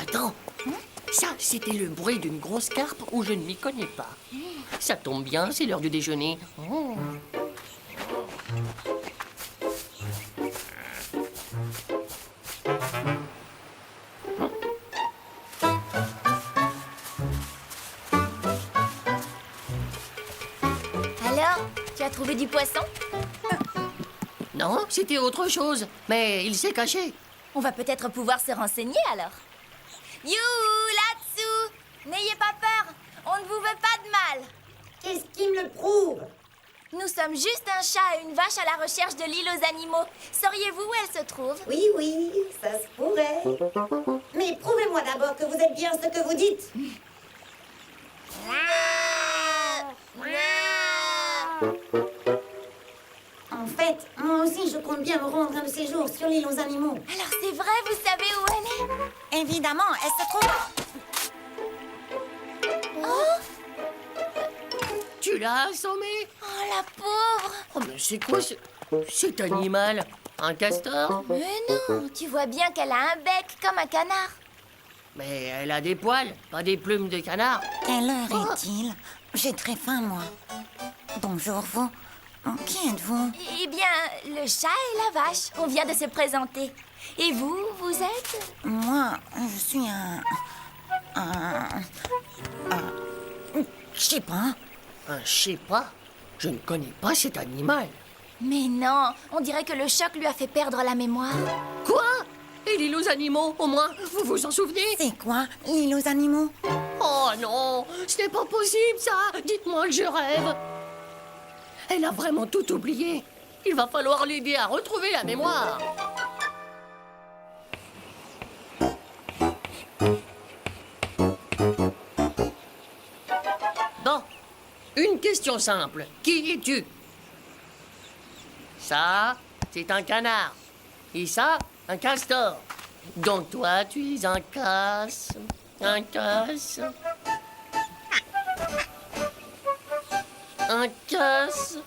Attends, ça, c'était le bruit d'une grosse carpe où je ne m'y connais pas. Ça tombe bien, c'est l'heure du déjeuner. Oh. Alors, tu as trouvé du poisson? Non, c'était autre chose, mais il s'est caché. On va peut-être pouvoir se renseigner alors. You, là-dessous! N'ayez pas peur, on ne vous veut pas de mal. Qu'est-ce qui me le prouve? Nous sommes juste un chat et une vache à la recherche de l'île aux animaux. Sauriez-vous où elle se trouve? Oui, oui, ça se pourrait. Mais prouvez-moi d'abord que vous êtes bien ce que vous dites. En fait, moi aussi, je compte bien me rendre un de ces jours sur l'île aux animaux. Alors c'est vrai, vous savez où elle est? Évidemment, elle se trouve... Tu l'as assommé? Oh, la pauvre! Oh, mais c'est quoi cet animal? Un castor? Mais non, tu vois bien qu'elle a un bec comme un canard. Mais elle a des poils, pas des plumes de canard. Quelle heure est-il? J'ai très faim, moi. Bonjour, vous. Qui êtes-vous? Eh bien, le chat et la vache, on vient de se présenter. Et vous, vous êtes? Moi, je suis je sais pas. Je sais pas. Je ne connais pas cet animal. Mais non, on dirait que le choc lui a fait perdre la mémoire. Quoi? Et l'île aux animaux, au moins, vous vous en souvenez? C'est quoi, l'île aux animaux? Oh non, ce n'est pas possible ça. Dites-moi que je rêve. Elle a vraiment tout oublié. Il va falloir l'aider à retrouver la mémoire. Bon, une question simple. Qui es-tu? Ça, c'est un canard. Et ça, un castor. Donc toi, tu es un casse. Un casse. Un casse.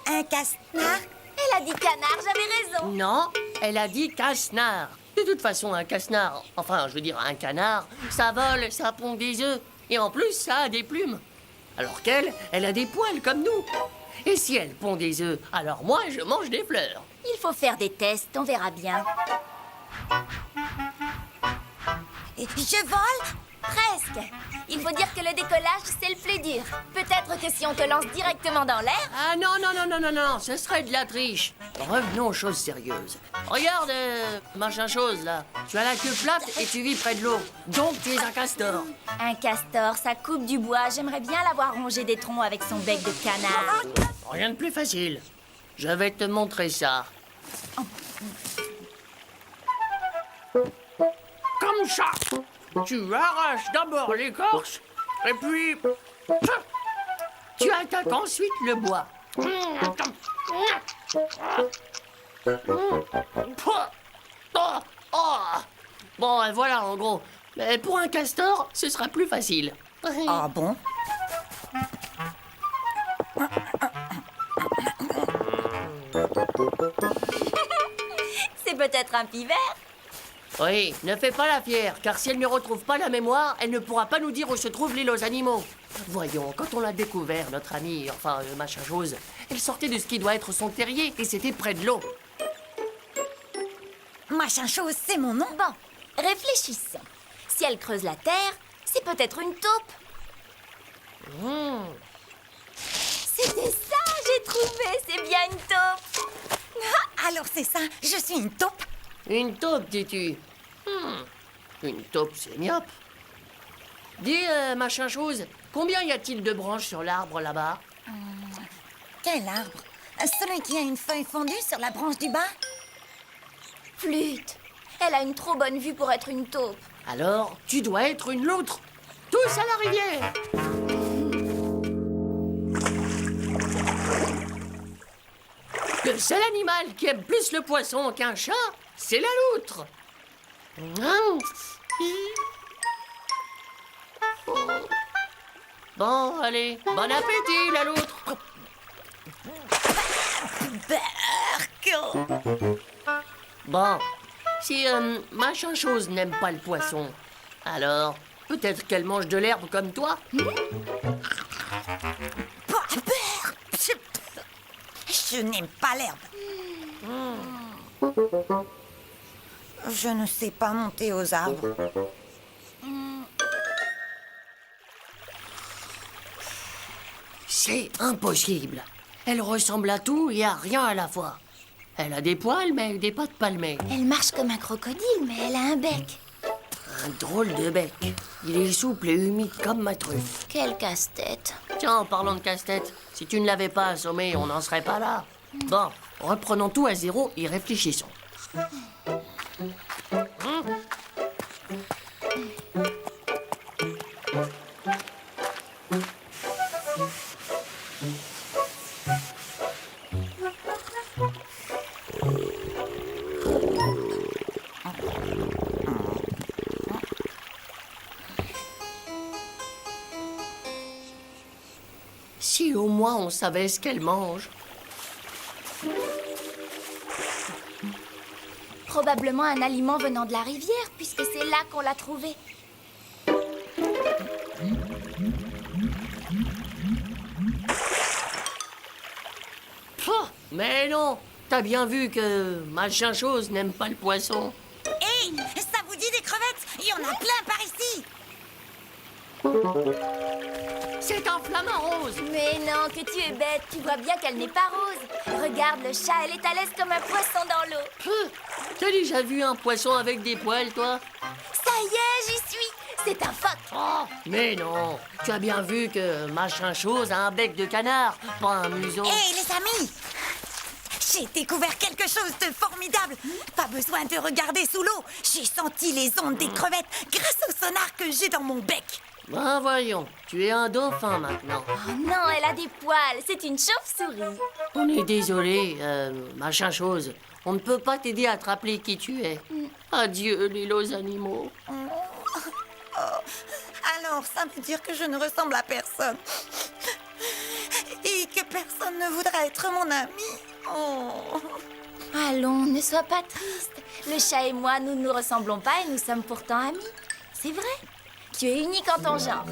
Un castor? Elle a dit canard, j'avais raison. Non, elle a dit casse-nard. De toute façon, un casse-nard, enfin, je veux dire, un canard, ça vole, ça pond des œufs. Et en plus, ça a des plumes. Alors qu'elle, elle a des poils comme nous. Et si elle pond des œufs, alors moi, je mange des fleurs. Il faut faire des tests, on verra bien. Je vole? Presque. Il faut dire que le décollage, c'est le plus dur. Peut-être que si on te lance directement dans l'air... Ah non, non, non, non, non, non, ce serait de la triche. Revenons aux choses sérieuses. Regarde, machin chose, là. Tu as la queue plate et tu vis près de l'eau. Donc tu es un castor. Un castor, ça coupe du bois. J'aimerais bien l'avoir rongé des troncs avec son bec de canard. Rien de plus facile. Je vais te montrer ça. Comme ça. Tu arraches d'abord l'écorce, et puis... Tu attaques ensuite le bois. Bon, voilà, en gros. Mais pour un castor, ce sera plus facile. Ah bon? C'est peut-être un pivert. Oui, ne fais pas la fière, car si elle ne retrouve pas la mémoire, elle ne pourra pas nous dire où se trouve l'île aux animaux. Voyons, quand on l'a découvert, notre amie, enfin, machin chose, elle sortait de ce qui doit être son terrier, et c'était près de l'eau. Machin chose, c'est mon nom? Bon, réfléchissons. Si elle creuse la terre, c'est peut-être une taupe. C'était ça, j'ai trouvé, c'est bien une taupe. Alors c'est ça, je suis une taupe? Une taupe, dis-tu? Une taupe, c'est myope. Dis, machin chose, combien y a-t-il de branches sur l'arbre là-bas? Quel arbre? Celui qui a une feuille fondue sur la branche du bas? Flûte. Elle a une trop bonne vue pour être une taupe. Alors, tu dois être une loutre. Tous à la rivière. Le seul animal qui aime plus le poisson qu'un chat, c'est la loutre. Bon, allez, bon appétit, la loutre. Bon, Si machin chose n'aime pas le poisson, alors peut-être qu'elle mange de l'herbe comme toi. Pas peur. Je n'aime pas l'herbe. Je ne sais pas monter aux arbres. C'est impossible. Elle ressemble à tout et à rien à la fois. Elle a des poils, mais des pattes palmées. Elle marche comme un crocodile, mais elle a un bec. Un drôle de bec. Il est souple et humide comme ma truffe. Quel casse-tête. Tiens, en parlant de casse-tête, si tu ne l'avais pas assommé, on n'en serait pas là. Bon, reprenons tout à zéro et réfléchissons. Si au moins on savait ce qu'elle mange. Probablement un aliment venant de la rivière, puisque c'est là qu'on l'a trouvé. Oh, mais non, t'as bien vu que machin chose n'aime pas le poisson. Hé, ça vous dit des crevettes? Il y en a plein par ici. C'est un flamant rose. Mais non, que tu es bête, tu vois bien qu'elle n'est pas rose. Regarde le chat, elle est à l'aise comme un poisson dans l'eau. T'as déjà vu un poisson avec des poils, toi? Ça y est, j'y suis. C'est un phoque. Oh, mais non, tu as bien vu que machin chose a un bec de canard, pas un museau. Hé, les amis, j'ai découvert quelque chose de formidable. Pas besoin de regarder sous l'eau. J'ai senti les ondes des crevettes grâce au sonar que j'ai dans mon bec. Ben voyons, tu es un dauphin maintenant. Oh non, elle a des poils. C'est une chauve-souris. On est désolé, machin chose. On ne peut pas t'aider à te rappeler qui tu es. Adieu, les lots animaux. Alors, ça veut dire que je ne ressemble à personne. Et que personne ne voudra être mon ami. Oh. Allons, ne sois pas triste. Le chat et moi, nous ne nous ressemblons pas et nous sommes pourtant amis. C'est vrai. Tu es unique en ton genre.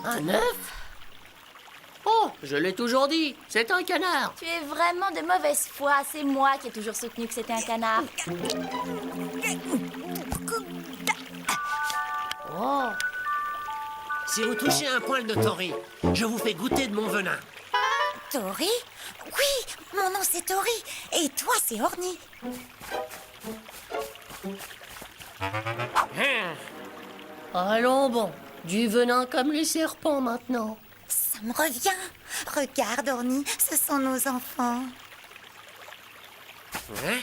Un œuf? Oh, je l'ai toujours dit, c'est un canard. Tu es vraiment de mauvaise foi. C'est moi qui ai toujours soutenu que c'était un canard. Oh, Si vous touchez un poil de Tori, je vous fais goûter de mon venin. Tori? Oui, mon nom c'est Tori. Et toi c'est Orny. allons bon, du venin comme les serpents maintenant. Ça me revient. Regarde Orny, ce sont nos enfants. Hein?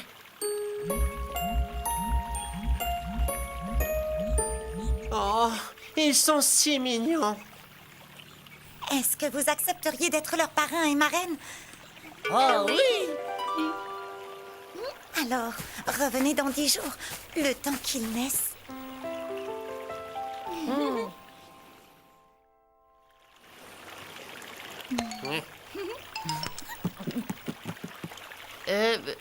Oh, ils sont si mignons. Est-ce que vous accepteriez d'être leur parrain et marraine? Oh oui. Alors, revenez dans 10 jours, le temps qu'ils naissent.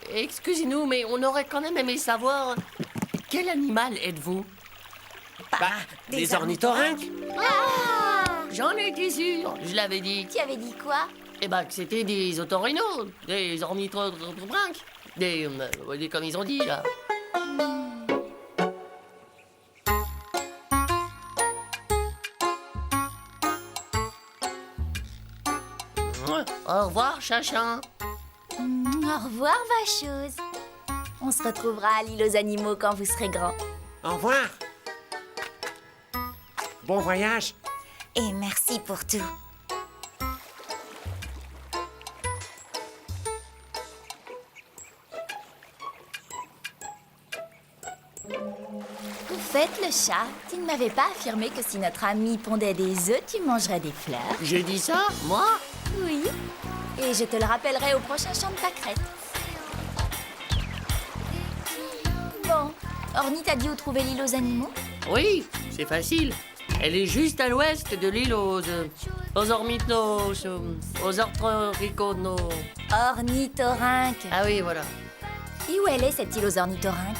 Excusez-nous, mais on aurait quand même aimé savoir quel animal êtes-vous? Des ornithorynques. J'en étais sûr, je l'avais dit. Tu avais dit quoi? Eh ben que c'était des otorhinos, des ornithorynques, des comme ils ont dit là. Au revoir, Chachin. Au revoir, vacheuse. On se retrouvera à l'île aux animaux quand vous serez grand. Au revoir. Bon voyage. Et merci pour tout. Au fait, le chat, tu ne m'avais pas affirmé que si notre ami pondait des œufs, tu mangerais des fleurs? J'ai dit ça, moi? Oui. Et je te le rappellerai au prochain chant de pâquerette. Bon, Orny t'a dit où trouver l'île aux animaux? Oui, c'est facile. Elle est juste à l'ouest de l'île aux ornithos, aux orthoriconos. Ornithorynque. Ah oui, voilà. Et où elle est, cette île aux ornithorynques?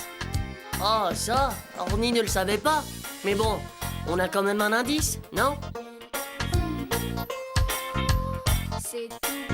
Oh, ça, Orny ne le savait pas. Mais bon, on a quand même un indice, non? C'est tout